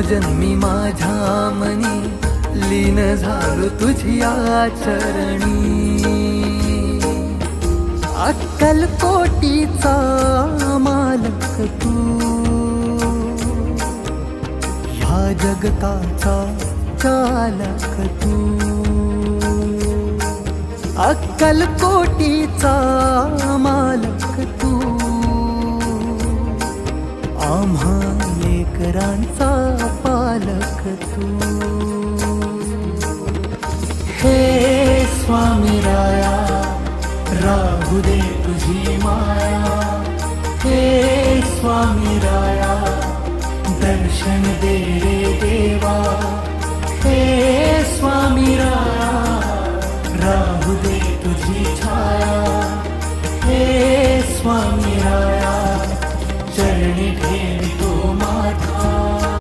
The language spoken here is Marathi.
मनोजन्मी माझ्या मनी लीन झालो तुझ्या चरणी. अक्कलकोटीचा मालक तू, ह्या जगताचा चालक तू. अक्कलकोटीचा मालक तू, आम्हा लेकरांचा पालक तू. हे स्वामी राया, राहू दे तुझी माया. हे स्वामी राया, दर्शन दे रे देवा. हे स्वामी राया, राहू दे तुझी छाया. हे स्वामी